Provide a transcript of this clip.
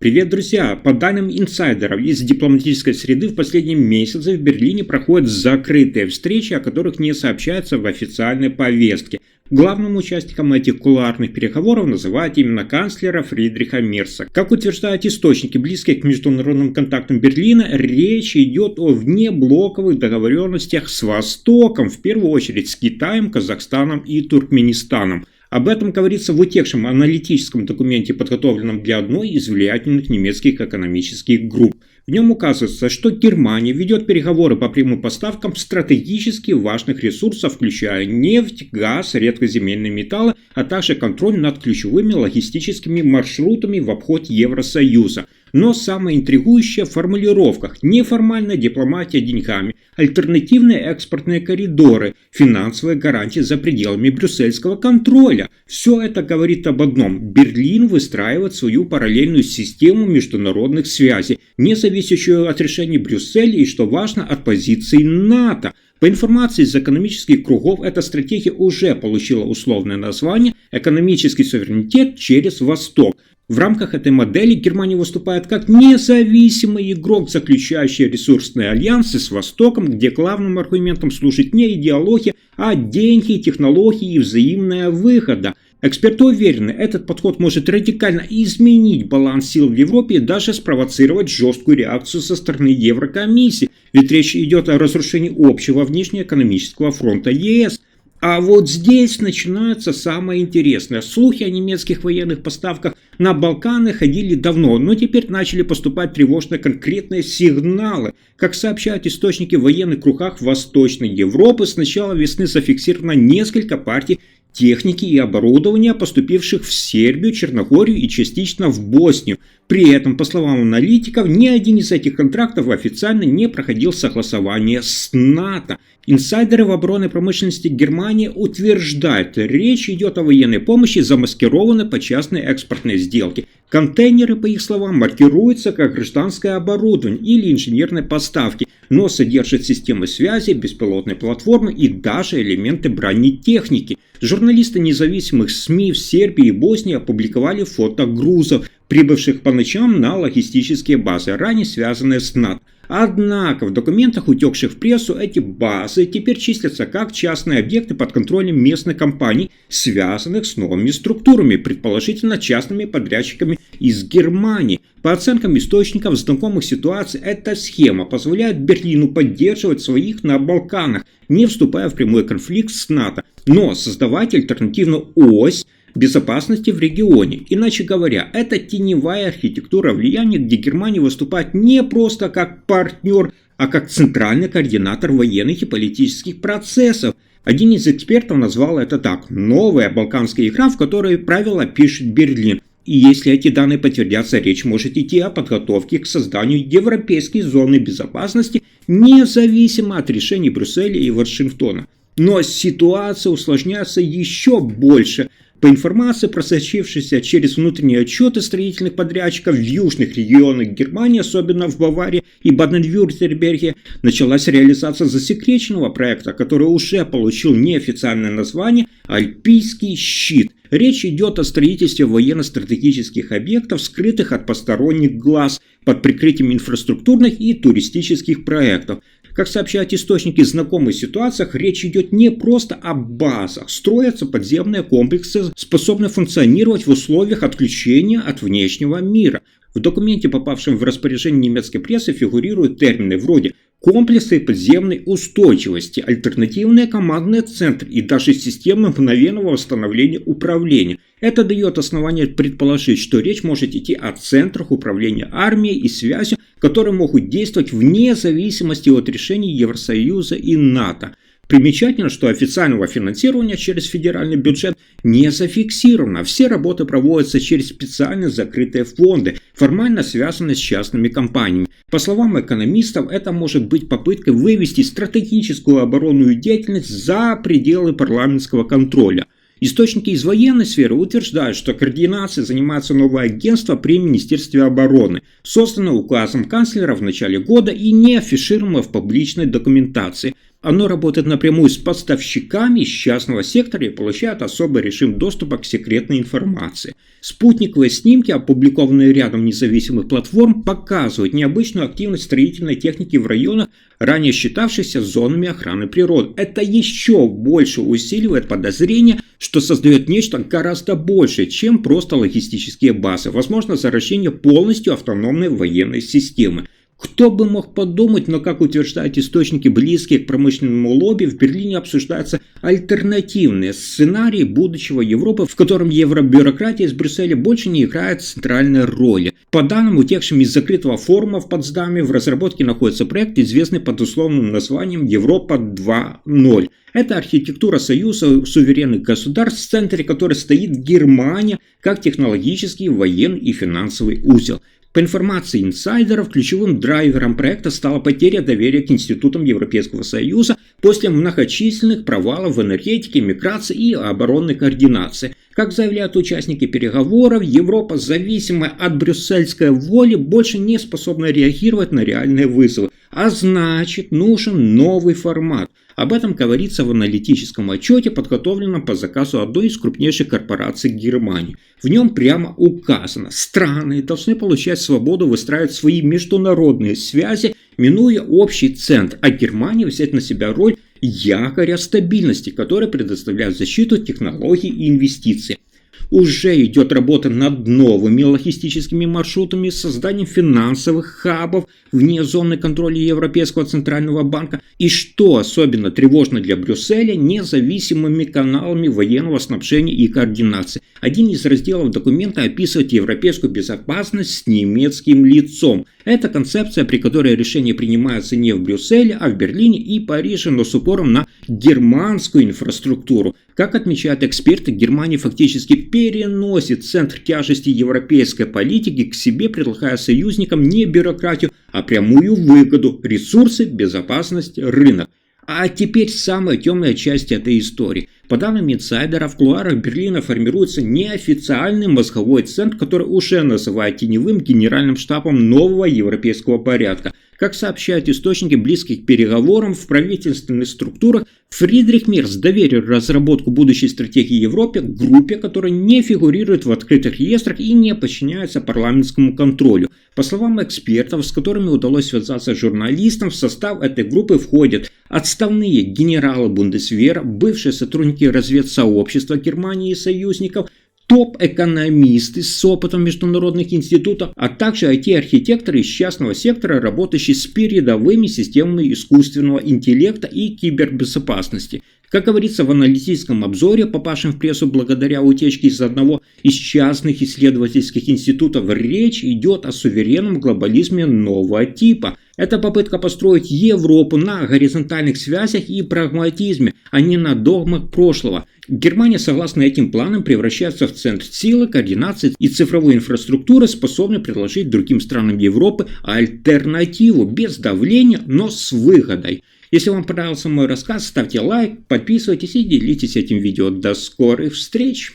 Привет, друзья! По данным инсайдеров из дипломатической среды, в последние месяцы в Берлине проходят закрытые встречи, о которых не сообщается в официальной повестке. Главным участником этих кулуарных переговоров называют именно канцлера Фридриха Мерца. Как утверждают источники, близкие к международным контактам Берлина, речь идет о внеблоковых договоренностях с Востоком, в первую очередь с Китаем, Казахстаном и Туркменистаном. Об этом говорится в утекшем аналитическом документе, подготовленном для одной из влиятельных немецких экономических групп. В нем указывается, что Германия ведет переговоры по прямым поставкам стратегически важных ресурсов, включая нефть, газ, редкоземельные металлы, а также контроль над ключевыми логистическими маршрутами в обход Евросоюза. Но самое интригующее в формулировках: неформальная дипломатия деньгами, альтернативные экспортные коридоры, финансовые гарантии за пределами брюссельского контроля. Все это говорит об одном: Берлин выстраивает свою параллельную систему международных связей, не зависящую от решений Брюсселя и, что важно, от позиции НАТО. По информации из экономических кругов, эта стратегия уже получила условное название «экономический суверенитет через Восток». В рамках этой модели Германия выступает как независимый игрок, заключающий ресурсные альянсы с Востоком, где главным аргументом служит не идеология, а деньги, технологии и взаимная выгода. Эксперты уверены, этот подход может радикально изменить баланс сил в Европе и даже спровоцировать жесткую реакцию со стороны Еврокомиссии, ведь речь идет о разрушении общего внешнеэкономического фронта ЕС. А вот здесь начинается самое интересное. Слухи о немецких военных поставках на Балканы ходили давно, но теперь начали поступать тревожные конкретные сигналы. Как сообщают источники в военных кругах Восточной Европы, с начала весны зафиксировано несколько партий техники и оборудования, поступивших в Сербию, Черногорию и частично в Боснию. При этом, по словам аналитиков, ни один из этих контрактов официально не проходил согласование с НАТО. Инсайдеры в оборонной промышленности Германии утверждают, речь идет о военной помощи, замаскированной под частные экспортные сделки. Контейнеры, по их словам, маркируются как гражданское оборудование или инженерные поставки, но содержат системы связи, беспилотные платформы и даже элементы бронетехники. Журналисты независимых СМИ в Сербии и Боснии опубликовали фото грузов, прибывших по ночам на логистические базы, ранее связанные с НАТО. Однако в документах, утекших в прессу, эти базы теперь числятся как частные объекты под контролем местных компаний, связанных с новыми структурами, предположительно частными подрядчиками из Германии. По оценкам источников, знакомых ситуаций, эта схема позволяет Берлину поддерживать своих на Балканах, не вступая в прямой конфликт с НАТО, но создавать альтернативную ось безопасности в регионе. Иначе говоря, это теневая архитектура влияния, где Германия выступает не просто как партнер, а как центральный координатор военных и политических процессов. Один из экспертов назвал это так: новая балканская игра, в которой правила пишет Берлин. И если эти данные подтвердятся, речь может идти о подготовке к созданию европейской зоны безопасности, независимо от решений Брюсселя и Вашингтона. Но ситуация усложняется еще больше. По информации, просочившейся через внутренние отчеты строительных подрядчиков в южных регионах Германии, особенно в Баварии и Баден-Вюртемберге, началась реализация засекреченного проекта, который уже получил неофициальное название «Альпийский щит». Речь идет о строительстве военно-стратегических объектов, скрытых от посторонних глаз, под прикрытием инфраструктурных и туристических проектов. Как сообщают источники в знакомых ситуациях, речь идет не просто о базах. Строятся подземные комплексы, способные функционировать в условиях отключения от внешнего мира. В документе, попавшем в распоряжение немецкой прессы, фигурируют термины вроде комплексы подземной устойчивости, альтернативные командные центры и даже системы мгновенного восстановления управления. Это дает основание предположить, что речь может идти о центрах управления армией и связью, которые могут действовать вне зависимости от решений Евросоюза и НАТО. Примечательно, что официального финансирования через федеральный бюджет не зафиксировано. Все работы проводятся через специально закрытые фонды, формально связанные с частными компаниями. По словам экономистов, это может быть попыткой вывести стратегическую оборонную деятельность за пределы парламентского контроля. Источники из военной сферы утверждают, что координацией занимается новое агентство при Министерстве обороны, созданное указом канцлера в начале года и не афишируемое в публичной документации. Оно работает напрямую с поставщиками из частного сектора и получает особый режим доступа к секретной информации. Спутниковые снимки, опубликованные рядом независимых платформ, показывают необычную активность строительной техники в районах, ранее считавшихся зонами охраны природы. Это еще больше усиливает подозрение, что создает нечто гораздо большее, чем просто логистические базы, возможно, зарождение полностью автономной военной системы. Кто бы мог подумать, но, как утверждают источники, близкие к промышленному лобби, в Берлине обсуждаются альтернативные сценарии будущего Европы, в котором евробюрократия из Брюсселя больше не играет центральной роли. По данным, утекшим из закрытого форума в Потсдаме, в разработке находится проект, известный под условным названием «Европа 2.0». Это архитектура союза суверенных государств, в центре которой стоит Германия, как технологический, военный и финансовый узел. По информации инсайдеров, ключевым драйвером проекта стала потеря доверия к институтам Европейского Союза после многочисленных провалов в энергетике, миграции и оборонной координации. Как заявляют участники переговоров, Европа, зависимая от брюссельской воли, больше не способна реагировать на реальные вызовы. А значит, нужен новый формат. Об этом говорится в аналитическом отчете, подготовленном по заказу одной из крупнейших корпораций Германии. В нем прямо указано: страны должны получать свободу выстраивать свои международные связи, минуя общий центр, а Германия взять на себя роль якоря стабильности, который предоставляет защиту технологий и инвестиций. Уже идет работа над новыми логистическими маршрутами, созданием финансовых хабов вне зоны контроля Европейского центрального банка и, что особенно тревожно для Брюсселя, независимыми каналами военного снабжения и координации. Один из разделов документа описывает европейскую безопасность с немецким лицом. Это концепция, при которой решения принимаются не в Брюсселе, а в Берлине и Париже, но с упором на германскую инфраструктуру. Как отмечают эксперты, Германия фактически переносит центр тяжести европейской политики к себе, предлагая союзникам не бюрократию, а прямую выгоду: ресурсы, безопасность, рынок. А теперь самая темная часть этой истории. По данным инсайдеров, в кулуарах Берлина формируется неофициальный мозговой центр, который уже называют теневым генеральным штабом нового европейского порядка. Как сообщают источники, близких к переговорам в правительственных структурах, Фридрих Мерц доверил разработку будущей стратегии Европе группе, которая не фигурирует в открытых реестрах и не подчиняется парламентскому контролю. По словам экспертов, с которыми удалось связаться журналистам, в состав этой группы входят отставные генералы Бундесвера, бывшие сотрудники разведсообщества Германии и союзников, топ-экономисты с опытом международных институтов, а также IT-архитекторы из частного сектора, работающие с передовыми системами искусственного интеллекта и кибербезопасности. Как говорится в аналитическом обзоре, попавшем в прессу благодаря утечке из одного из частных исследовательских институтов, речь идет о суверенном глобализме нового типа. Это попытка построить Европу на горизонтальных связях и прагматизме, а не на догмах прошлого. Германия, согласно этим планам, превращается в центр силы, координации и цифровой инфраструктуры, способной предложить другим странам Европы альтернативу без давления, но с выгодой. Если вам понравился мой рассказ, ставьте лайк, подписывайтесь и делитесь этим видео. До скорых встреч!